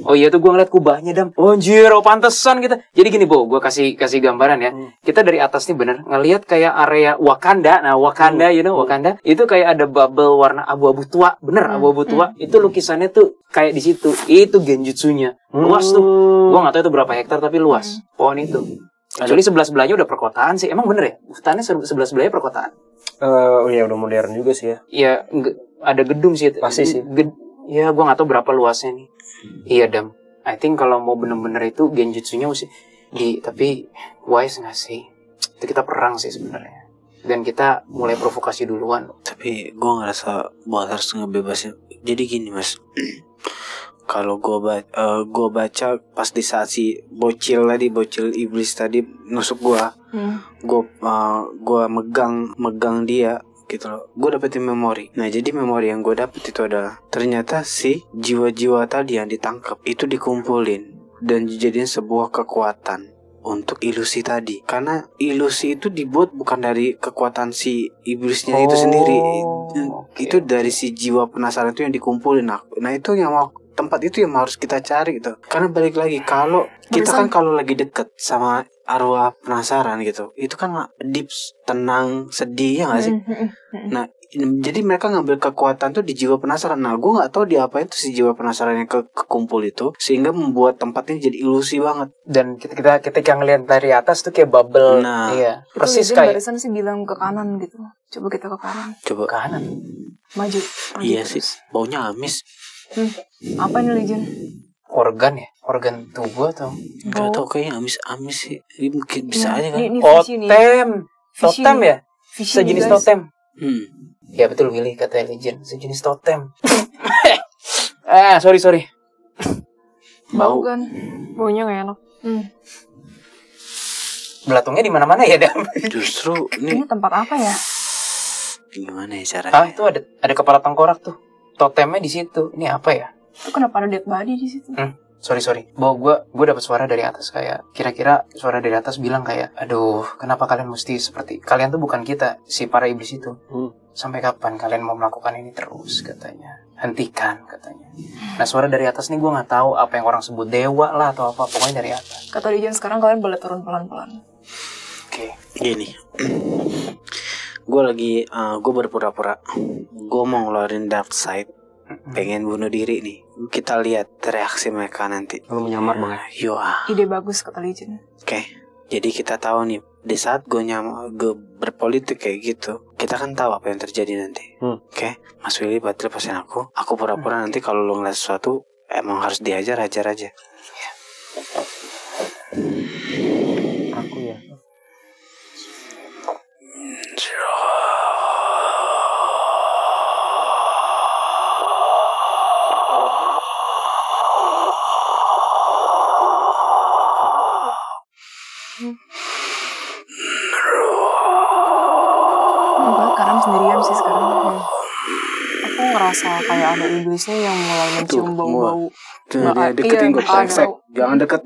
Oh iya tuh gue ngeliat kubahnya Dam. Oh anjir, pantesan kita. Jadi gini Bo, gue kasih gambaran ya. Kita dari atas nih bener ngelihat kayak area Wakanda. Nah Wakanda, you know Wakanda itu kayak ada bubble warna abu-abu tua. Bener abu-abu tua. Itu lukisannya tuh kayak di situ. Itu genjutsunya. Luas tuh. Gue nggak tahu itu berapa hektar tapi luas. Pohon itu. Kecuali sebelah-sebelahnya udah perkotaan sih. Emang bener ya? Hutannya sebelah-sebelahnya perkotaan. Iya udah modern juga sih ya. Iya, ada gedung sih. Pasti sih. Ya, gue nggak tahu berapa luasnya nih. Iya, Dam. I think kalau mau bener-bener itu genjutsunya mesti tapi wise nggak sih? Itu kita perang sih sebenarnya. Dan kita mulai provokasi duluan. Tapi gue ngerasa bahwa harus ngebebasin. Jadi gini Mas. Kalau gue baca pas di saat si bocil iblis tadi nusuk gue megang dia gitu loh. Gue dapetin memori. Nah jadi memori yang gue dapet itu adalah ternyata si jiwa-jiwa tadi yang ditangkap itu dikumpulin dan dijadiin sebuah kekuatan untuk ilusi tadi. Karena ilusi itu dibuat bukan dari kekuatan si iblisnya itu sendiri. Itu dari si jiwa penasaran itu yang dikumpulin. Nah itu yang mau tempat itu yang harus kita cari gitu. Karena balik lagi kalau kita kan kalau lagi deket sama arwah penasaran gitu, itu kan deep, tenang, sedih ya nggak sih? Nah jadi mereka ngambil kekuatan tuh di jiwa penasaran. Nah gue nggak tahu diapain tuh si jiwa penasaran yang kekumpul itu sehingga membuat tempat ini jadi ilusi banget. Dan kita ketika ngelihat dari atas tuh kayak bubble. Nah, iya. Itu Persis Legend kayak barusan sih bilang ke kanan gitu. Coba kita ke kanan. Coba kanan. Maju iya terus. sih, baunya amis. Apa ini Legend? Organ ya? Organ tubuh atau? Gak tau kayaknya amis sih. Ini mungkin bisa aja kan. Ini Oh, fishy nih. totem. Fishy Totem nih. ya? Fishy Sejenis nih, guys. totem. Ya betul Willy kata Legend. Sejenis totem. Sorry. Bau kan? Baunya gak enak. belatungnya di mana-mana ya, Dam. Justru Ini nih tempat apa ya? gimana ya caranya? Ah, itu ada kepala tengkorak tuh. Totemnya di situ. Ini apa ya? Itu kenapa ada dead body di situ? Sorry. Bahwa gue dapat suara dari atas kayak kira-kira suara dari atas bilang kayak, aduh, kenapa kalian mesti seperti kalian tuh bukan kita, si para iblis itu. Sampai kapan kalian mau melakukan ini terus katanya? Hentikan katanya. Nah suara dari atas nih gue nggak tahu apa yang orang sebut dewa lah atau apa, pokoknya dari atas. Kata Dijan sekarang kalian boleh turun pelan-pelan. Oke. Gini, gue berpura-pura gue mau ngeluarin dark side, pengen bunuh diri nih. Kita lihat reaksi mereka nanti. Kalau menyamar banget. Ide bagus kata Dijan. Oke. Jadi kita tahu nih, di saat gue berpolitik kayak gitu, kita kan tahu apa yang terjadi nanti. Oke, Mas Willy batal lepasin aku pura-pura nanti kalau lo ngeliat sesuatu emang harus hajar aja. Aku ya. Kadang sendirian sih sekarang. Aku ngerasa kayak ada iblisnya yang mulai mencium bau-bau. Dia deketin gue, jangan deket.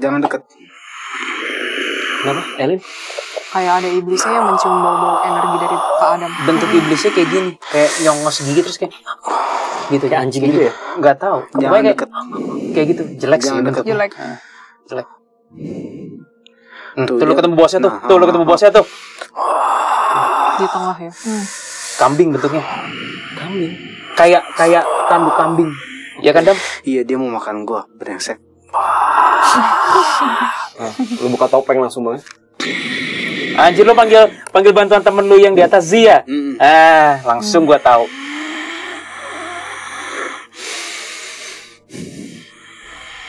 Kenapa, Elin? Kayak ada iblisnya yang mencium bau-bau energi dari Kak Adam. Bentuk iblisnya kayak gini, kayak nyongos gigi terus kayak gitu, Kayak anjing gitu ya? Nggak tahu. Jangan Pokoknya deket. kayak gitu, jelek sih Jangan bentuknya. Jelek. Jelek. Tuh, Tuh lu dia- ketemu bosnya tuh. Nah, Tuh lu ketemu bosnya tuh. Di tengah ya. Kambing bentuknya. Kambing. Kayak tanduk kambing. Ya kan, Dam? Iya, dia mau makan gue, brengsek. Lu buka topeng langsung banget. Anjir, lu panggil bantuan temen lu yang di atas Zia. Langsung gua tahu.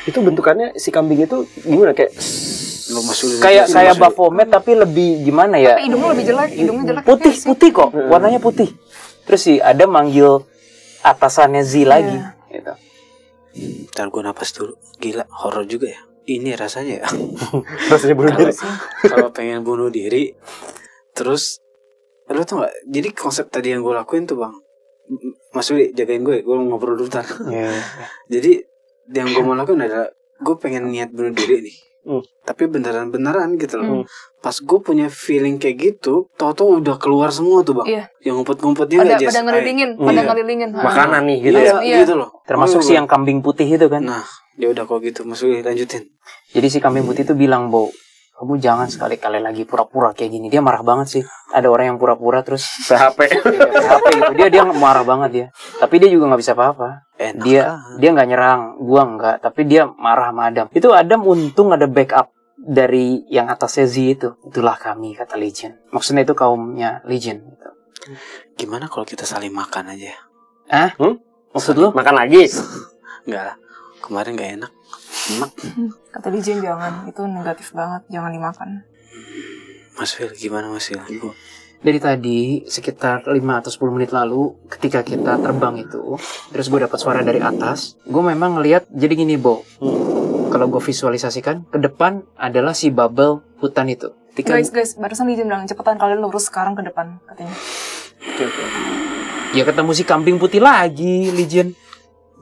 Itu bentukannya si kambing itu gimana, kayak Lu masukin Kayak Baphomet tapi lebih gimana ya? Tapi hidungnya lebih jelek, hidungnya jelek. Putih kok, warnanya putih. Terus sih ada manggil atasannya Z lagi. Gitu. Ntar gue napas dulu. Gila, horor juga ya. Ini rasanya ya. rasanya bunuh diri. Kalau pengen bunuh diri, terus lu tau gak? Jadi konsep tadi yang gue lakuin tuh, Bang, Mas Willy jagain gue ngobrol dulu ntar. Jadi yang gue mau lakuin adalah gue pengen niat bunuh diri nih. Tapi beneran gitu loh. Pas gue punya feeling kayak gitu, tau-tau udah keluar semua tuh, Bang. Iya. Yang ngumpet-ngumpetnya Pada Jess. ngelilingin, Iya. Makanan nih gitu Langsung, ya. iya. Gitu loh. Termasuk si yang kambing putih itu kan. Nah, ya udah kok gitu, Mas Willy lanjutin. Jadi si kambing putih itu bilang, "Bo, kamu jangan sekali-kali lagi pura-pura kayak gini." Dia marah banget sih. Ada orang yang pura-pura terus PHP. HP gitu. Dia marah banget dia. Tapi dia juga nggak bisa apa-apa. Enak Dia nggak nyerang, gua nggak. Tapi dia marah sama Adam. Itu Adam untung ada backup dari yang atasnya Z itu. Itulah kami, kata Legion. Maksudnya itu kaumnya Legion. Gitu. Gimana kalau kita saling makan aja? Maksud lu? Makan lagi. Enggak lah. Kemarin gak enak. Enak. Kata Dijan jangan, itu negatif banget, jangan dimakan. Mas Wil, gimana Mas Wil? Dari tadi sekitar 5 atau 10 menit lalu ketika kita terbang itu, terus gue dapat suara dari atas, gue memang ngelihat jadi gini, Bo. Kalau gue visualisasikan, ke depan adalah si bubble hutan itu. Ketika Guys, barusan Dijan bilang cepetan kalian lurus sekarang ke depan katanya. ya ketemu si kambing putih lagi, Legion.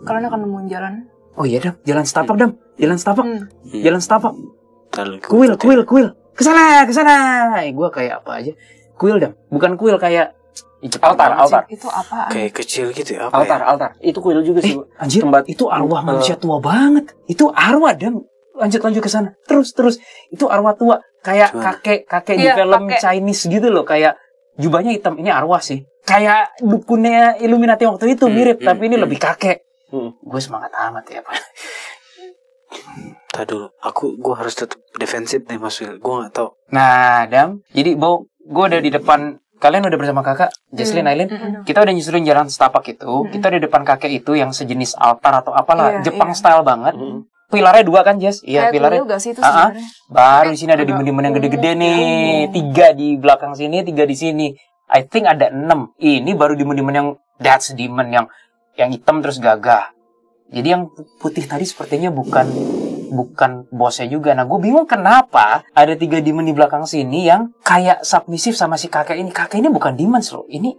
Kalian akan nemuin jalan. Oh iya, Dam, jalan setapak, Dam. Jalan setapak. Jalan setapak. Taruh Kuil. Kesana. Gue kayak apa aja? Kuil, Dam. Bukan kuil kayak Altar. Itu apaan? Kayak kecil gitu ya? Apa Altar. Itu kuil juga sih. Anjir, Tempat itu arwah manusia tua banget. Itu arwah, Dam. Lanjut ke sana. Terus. Itu arwah tua. Kayak Gimana? kakek di Iya, film kakek. Chinese gitu loh. Kayak jubahnya hitam. Ini arwah sih. Kayak dukunnya Illuminati waktu itu mirip. Tapi ini lebih kakek. Gue semangat amat ya, Pak. Tadi dulu. Gue harus tetap defensif nih Mas Wil. Gue gak tau. Nah, Dam. Jadi, Bo, gue udah di depan. Kalian udah bersama kakak, Jesslyn, Aileen. Kita udah nyusulin jalan setapak itu. Kita di depan kakek itu yang sejenis altar atau apalah. Iya, Jepang iya. style banget. Pilarnya 2 kan, Jess? Iya, Kayak pilarnya. kuil gak sih itu sebenarnya? Baru di sini ada dimen-dimen yang gede-gede nih. 3 di belakang sini, 3 di sini. I think ada 6. Ini baru dimen-dimen yang that's demon yang hitam terus gagah. Jadi yang putih tadi sepertinya bukan bukan bosnya juga. Nah, gue bingung kenapa ada 3 demon di belakang sini yang kayak submisif sama si kakek ini. Kakek ini bukan demons loh. Ini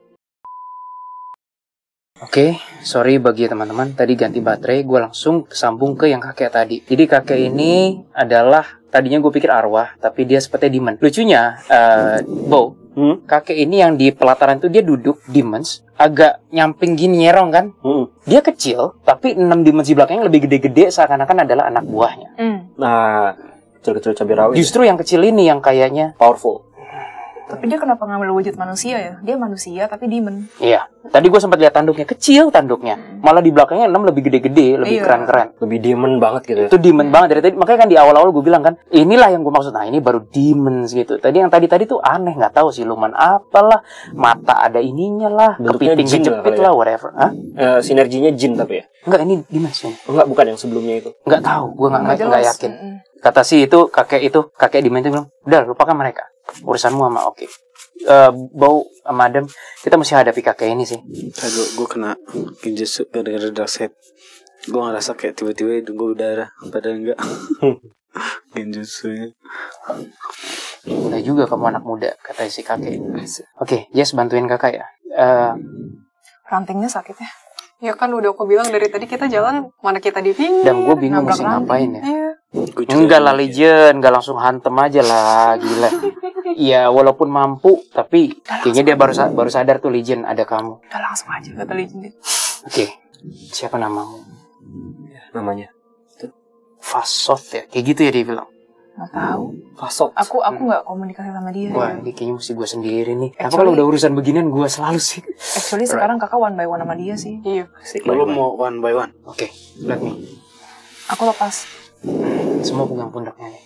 Oke, sorry bagi teman-teman, tadi ganti baterai, gue langsung sambung ke yang kakek tadi. Jadi kakek ini adalah, tadinya gue pikir arwah, tapi dia seperti demon. Lucunya, Bo, kakek ini yang di pelataran itu dia duduk, demons, agak nyamping gini, nyerong kan? Dia kecil, tapi 6 demons di belakangnya lebih gede-gede, seakan-akan adalah anak buahnya. Nah, kecil-kecil cabai rawit. Justru yang kecil ini yang kayaknya Powerful. Tapi dia kenapa ngambil wujud manusia ya? Dia manusia tapi demon. Iya, tadi gue sempat lihat tanduknya, kecil tanduknya. Malah di belakangnya 6 lebih gede-gede, lebih Iya. keren-keren. Lebih demon banget gitu ya. Itu demon banget dari tadi. Makanya kan di awal-awal gue bilang kan, inilah yang gue maksud. Nah, ini baru demons gitu. Tadi yang tadi tuh aneh, nggak tahu siluman apalah, mata ada ininya lah, Bentuknya kepiting jin kejepit kali ya? lah, whatever. Hah? Sinerginya jin tapi ya. Enggak, ini demons ini. Enggak, bukan yang sebelumnya itu. Nggak tahu, gue nggak jelas. yakin. Kata si itu kakek demon itu bilang, udah lupakan mereka, urusanmu sama oke. Bau sama Adam, kita mesti hadapi kakek ini sih. Gue kena genjutsu gara-gara darkseid. Gue ngerasa kayak tiba-tiba hidung gue berdarah, padahal enggak. Genjutsunya. Udah juga kamu anak muda, kata si kakek. Oke, Jess bantuin kakak ya. Rantingnya sakit ya. Ya kan udah aku bilang dari tadi kita jalan, mana kita di pinggir. Dan gue bingung nabrak mesti ranting. ngapain ya. Iya. Enggak lah Legend, enggak langsung hantem aja lah, gila. Iya, walaupun mampu, tapi kayaknya dia baru sadar tuh Legend ada kamu. Udah langsung aja kata Legend. Oke, siapa namamu? Namanya. Fasoth ya, kayak gitu ya dia bilang. Nggak tahu. Fasot. Aku nggak komunikasi sama dia. Wah, ini kayaknya mesti gue sendiri nih. Apa Actually- kalau udah urusan beginian gue selalu sih. Actually sekarang kakak one by one sama dia sih. Iya. Lu mau one by one? Oke, let me. Aku lepas. Semua pegang pundaknya nih.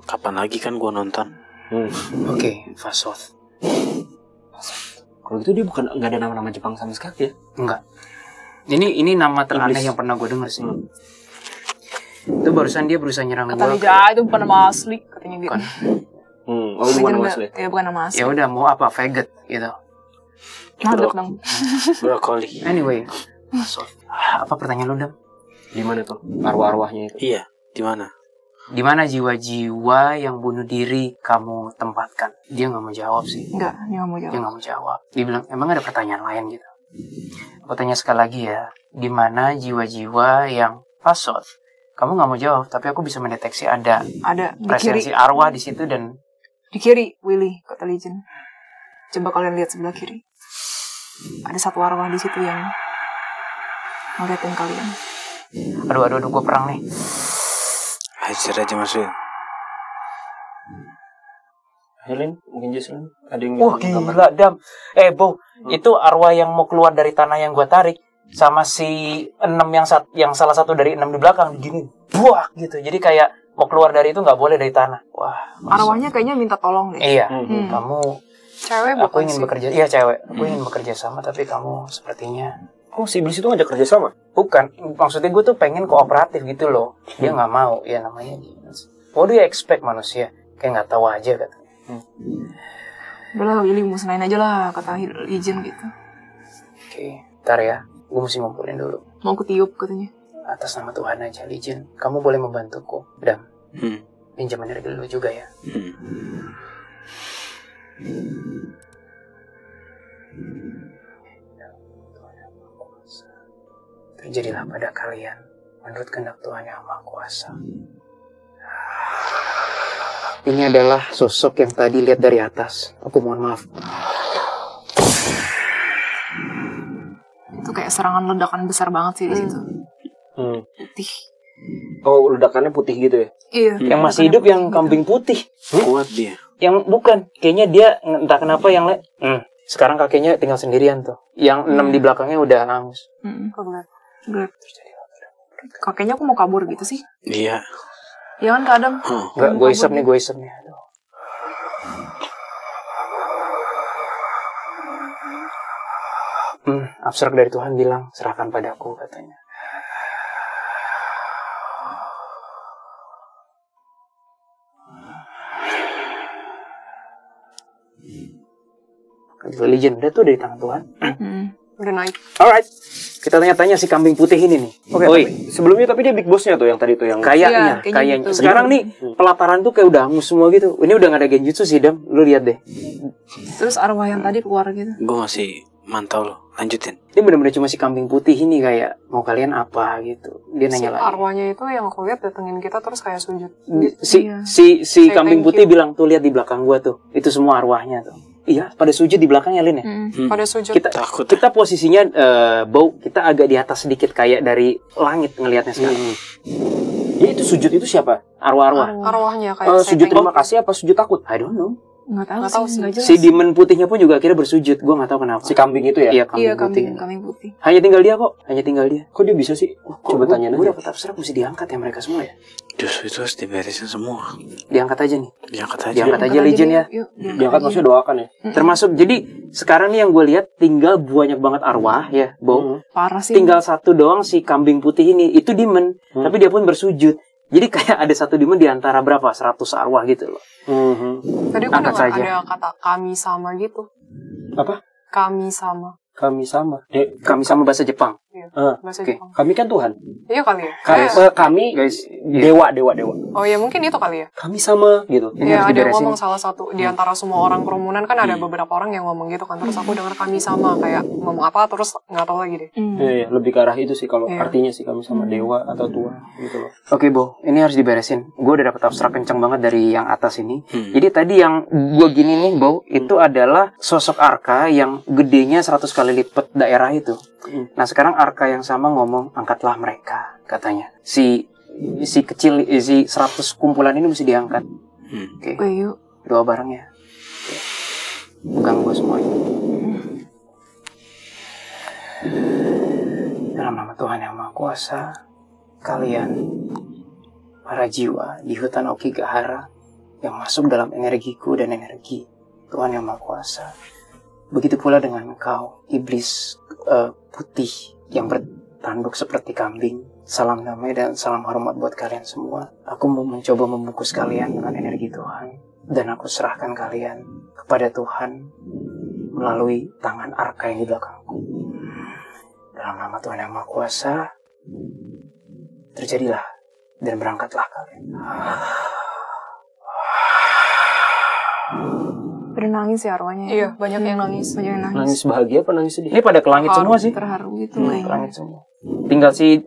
Kapan lagi kan gue nonton? Oke, Fasoth. Kalau gitu dia nggak ada nama-nama Jepang sama sekali ya. Enggak. Ini nama teraneh Inggris. yang pernah gue denger sih. Itu barusan dia berusaha nyerang Kata gue. Lija itu bukan nama asli katanya gitu. Bukan. Oh, bukan nama Legend asli. nggak- Ya bukan nama asli. Ya udah mau apa Veget gitu. Ngaduk dong. Brokoli. Anyway, Fasoth. Apa pertanyaan lu, Dam? Di mana tuh? Arwah-arwahnya itu. Iya, di mana? Di mana jiwa-jiwa yang bunuh diri kamu tempatkan? Dia nggak mau jawab sih. Enggak, dia nggak mau Dia jawab. nggak mau jawab. Dia bilang, emang ada pertanyaan lain gitu. Aku tanya sekali lagi ya. Di mana jiwa-jiwa yang Fasoth? Kamu nggak mau jawab, tapi aku bisa mendeteksi ada Ada di kiri. presensi arwah di situ dan Di kiri, Willy, kata Legend. Coba kalian lihat sebelah kiri. Ada satu arwah di situ yang ngeliatin kalian. aduh, gue perang nih. Hajar aja maksudnya. Helen, mungkin Jason ada yang Wah gila, Dam. Bo, itu arwah yang mau keluar dari tanah yang gue tarik sama si 6 yang salah satu dari 6 di belakang gini. Buak gitu. Jadi kayak mau keluar dari itu nggak boleh dari tanah. Wah. Arwahnya kayaknya minta tolong deh. Iya. Hmm. Kamu Cewek aku bukan ingin sih. bekerja. Iya, cewek. Aku ingin bekerja sama tapi kamu sepertinya Oh, si iblis itu ngajak kerja sama? bukan. Maksudnya gue tuh pengen kooperatif gitu loh. Dia nggak mau. Ya namanya demons. What do you expect manusia? Kayak nggak tahu aja kata. Udah lah, Willy musnahin aja lah, kata Legend gitu. Oke, ntar ya. Gue mesti ngumpulin dulu. Mau ketiup katanya. Atas nama Tuhan aja, Legend. Kamu boleh membantuku. Dam, pinjam energi dulu juga ya. Terjadilah pada kalian menurut kehendak Tuhan yang Maha Kuasa. Ini adalah sosok yang tadi lihat dari atas. Aku mohon maaf. Itu kayak serangan ledakan besar banget sih di situ. Putih. Oh, ledakannya putih gitu ya? Iya. Yang masih hidup yang kambing putih. Kuat dia. Yang bukan, kayaknya dia entah kenapa yang sekarang kakeknya tinggal sendirian tuh. Yang 6 di belakangnya udah hangus. Gelap. Kakeknya aku mau kabur gitu sih. Iya. Ya kan Kak Adam? Enggak, gue isep nih. Aduh. Abstrak dari Tuhan bilang, serahkan padaku katanya. Legend udah tuh dari tangan Tuhan. Udah naik. Alright. Kita tanya-tanya si kambing putih ini nih. Oke, sebelumnya tapi dia big bossnya tuh yang tadi tuh yang Kayaknya. Iya, kayaknya gitu. Sekarang nih pelataran tuh kayak udah hangus semua gitu. Ini udah gak ada genjutsu sih, Dam. Lu lihat deh. Terus arwah yang tadi keluar gitu. Gue masih mantau loh. Lanjutin. Ini bener-bener cuma si kambing putih ini kayak mau kalian apa gitu. Dia Si nanya lagi. arwahnya itu yang aku lihat datengin kita terus kayak sujud. Iya. Si Say kambing thank putih you. bilang tuh lihat di belakang gua tuh. Itu semua arwahnya tuh. Iya, pada sujud di belakangnya Lin ya. Pada sujud. Takut. Kita posisinya bau kita agak di atas sedikit kayak dari langit ngelihatnya sekarang. Ya itu sujud itu siapa? Arwah-arwah. Arwahnya kayak say Sujud thank terima you. kasih apa sujud takut? I don't know. Nggak Nggak tahu tahu sih, sih. nggak jelas. Si demon putihnya pun juga akhirnya bersujud. Gua nggak tahu kenapa. Si kambing itu ya? Iya, kambing Iya, putih. kambing putih. Hanya tinggal dia kok. Hanya tinggal dia. Kok dia bisa sih? Coba tanyain Gue aja. dapet abstrak mesti diangkat ya mereka semua ya. Justru itu harus diberesin semua. Diangkat aja nih. Diangkat aja. Diangkat aja Legend ya. Yuk, Diangkat maksudnya doakan ya? Termasuk jadi sekarang nih yang gue lihat tinggal banyak banget arwah ya, Bo. Parah sih. Tinggal satu doang si kambing putih ini. Itu demon, tapi dia pun bersujud. Jadi kayak ada satu demon di antara berapa? 100 arwah gitu loh. Tadi aku Angkat dengar saja. ada kata kami sama gitu. Apa? Kami sama. Kami sama. Kami sama bahasa Jepang. Iya. Ah, Bahasa oke. Jepang. Kami kan Tuhan. Iya kali ya. Kami Guys, dewa. Oh ya mungkin itu kali ya. Kami sama gitu. Ini Iya harus ada yang diberesin. ngomong salah satu di antara semua orang kerumunan kan ada beberapa orang yang ngomong gitu kan. Terus aku dengar kami sama kayak ngomong apa terus nggak tahu lagi deh. Iya, lebih ke arah itu sih kalau Iya. artinya sih kami sama dewa atau Tuhan gitu loh. Oke, Bo, ini harus diberesin. Gue udah dapet abstrak kenceng banget dari yang atas ini. Hmm. Jadi tadi yang gue gini nih, Bo, itu adalah sosok Arka yang gedenya 100 kali lipat daerah itu. Nah, sekarang Arka yang sama ngomong, angkatlah mereka, katanya. Si kecil, si 100 kumpulan ini mesti diangkat. Oke, Oke, yuk. doa bareng ya. Pegang gue semuanya. Dalam nama Tuhan Yang Maha Kuasa, kalian, para jiwa di hutan Okigahara yang masuk dalam energiku dan energi Tuhan Yang Maha Kuasa. Begitu pula dengan engkau, iblis putih yang bertanduk seperti kambing. Salam damai dan salam hormat buat kalian semua. Aku mau mencoba membungkus kalian dengan energi Tuhan. Dan aku serahkan kalian kepada Tuhan melalui tangan Arka yang di belakangku. Dalam nama Tuhan Yang Maha Kuasa, terjadilah dan berangkatlah kalian. Udah nangis ya arwahnya. Iya banyak yang nangis. Banyak yang nangis. Nangis bahagia apa nangis sedih? Ini pada ke langit semua sih. Terharu gitu Ke kayaknya. langit semua. Tinggal si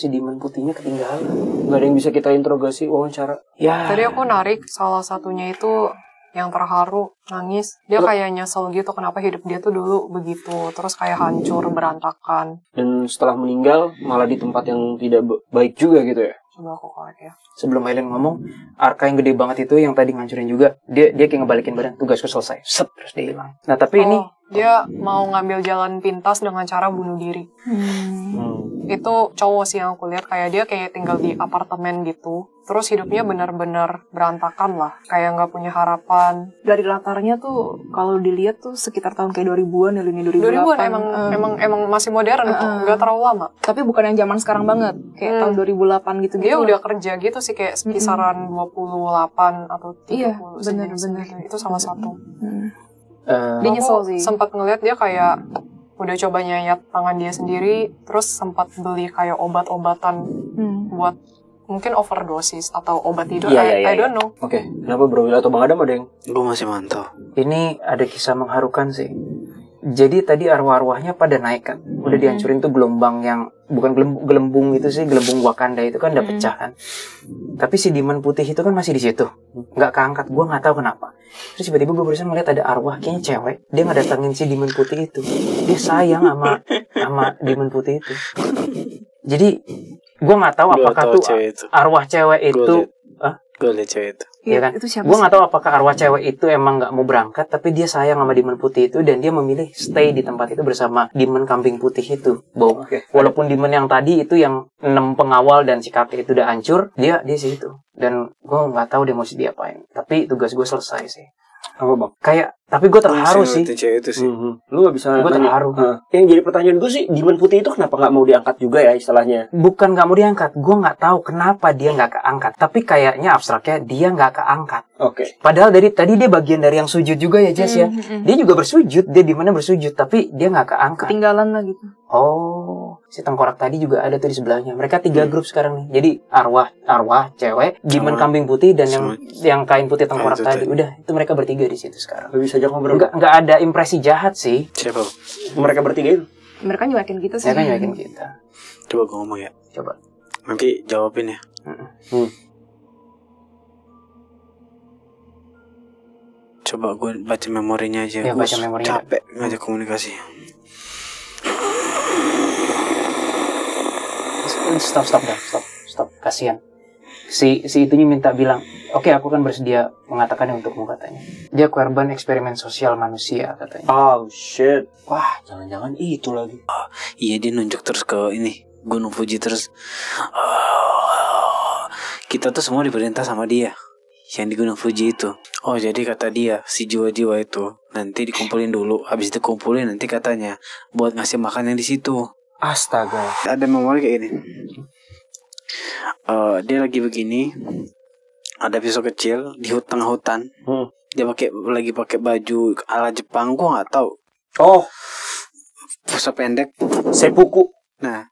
demon putihnya ketinggalan. Gak ada yang bisa kita interogasi, wawancara. Ya. Tadi aku narik salah satunya itu yang terharu, nangis. Dia kayak nyesel gitu kenapa hidup dia tuh dulu begitu. Terus kayak hancur, berantakan. Dan setelah meninggal malah di tempat yang tidak baik juga gitu ya. Coba aku korek ya. Sebelum Aileen ngomong, Arka yang gede banget itu yang tadi ngancurin juga, dia kayak ngebalikin badan, tugasku selesai. Set, terus dia hilang. Nah, tapi ini Dia mau ngambil jalan pintas dengan cara bunuh diri. Itu cowok sih yang aku lihat kayak dia kayak tinggal di apartemen gitu. Terus hidupnya benar-benar berantakan lah. Kayak nggak punya harapan. Dari latarnya tuh kalau dilihat tuh sekitar tahun kayak 2000-an ya, Lini 2008. 2000-an emang masih modern kok. Nggak terlalu lama. Tapi bukan yang zaman sekarang banget. Kayak tahun 2008 gitu-gitu. Dia udah kerja gitu sih kayak kisaran 28 atau 30. Iya, sejenis bener-bener. gitu. Itu salah satu. Dia nyesel sih. Sempat ngeliat dia kayak udah coba nyayat tangan dia sendiri, terus sempat beli kayak obat-obatan buat mungkin overdosis atau obat tidur. I don't know. Oke, kenapa Bro Will atau Bang Adam ada yang? Gue masih mantau. ini ada kisah mengharukan sih. Jadi tadi arwah-arwahnya pada naik kan. Udah dihancurin tuh gelombang yang bukan gelembung itu sih, gelembung Wakanda itu kan udah pecah kan. Tapi si demon putih itu kan masih di situ. Nggak keangkat, gue nggak tahu kenapa. Terus tiba-tiba gue barusan ngeliat ada arwah kayaknya cewek. Dia ngedatengin si demon putih itu. Dia sayang sama demon putih itu. Jadi gue nggak tahu apakah tuh arwah cewek itu. Gue liat cewek itu. Iya kan? Itu siapa Gue sih? nggak tahu apakah arwah cewek itu emang nggak mau berangkat, tapi dia sayang sama demon putih itu dan dia memilih stay di tempat itu bersama demon kambing putih itu. Walaupun demon yang tadi itu yang 6 pengawal dan si kakek itu udah hancur, dia situ. Dan gue nggak tahu dia mau diapain. Tapi tugas gue selesai sih. Apa bang? Kayak tapi gue terharu sih. Cewek itu sih. Lu gak bisa Gue nanya. terharu. Yang jadi pertanyaan gue sih, Demon Putih itu kenapa gak mau diangkat juga ya istilahnya? Bukan nggak mau diangkat, gue nggak tahu kenapa dia nggak keangkat. Tapi kayaknya abstraknya dia nggak keangkat. Oke. Padahal dari tadi dia bagian dari yang sujud juga ya Jess ya. Dia juga bersujud, dia di mana bersujud, tapi dia nggak keangkat. Ketinggalan lah gitu. Oh, si tengkorak tadi juga ada tuh di sebelahnya. Mereka 3 grup sekarang nih. Jadi arwah cewek, demon Sama- kambing putih dan yang kain putih tengkorak itu tadi. tadi. Udah, itu mereka bertiga di situ sekarang. Gak bisa aja ngobrol. Nggak ada impresi jahat sih. Siapa? Mereka bertiga itu. Mereka nyuekin kita sih. Ya kan yakin kita. Coba gue ngomong ya. Coba. Nanti jawabin ya. Coba gue baca memorinya aja. Ya, Gua baca memorinya. Capek ngajak komunikasi. Stop. Kasihan. Si itunya minta bilang, oke, aku kan bersedia mengatakannya untukmu katanya. Dia korban eksperimen sosial manusia katanya. Oh shit. Wah, Jangan-jangan itu lagi. Iya, dia nunjuk terus ke ini Gunung Fuji terus. Kita tuh semua diperintah sama dia yang di Gunung Fuji itu. Oh, jadi kata dia si jiwa-jiwa itu nanti dikumpulin dulu. Habis dikumpulin nanti katanya buat ngasih makan yang di situ. Astaga. Ada memori kayak gini. Dia lagi begini. Ada pisau kecil di tengah hutan. Dia lagi pakai baju ala Jepang. Gua nggak tahu. Oh, Pusat pendek. seppuku. Nah,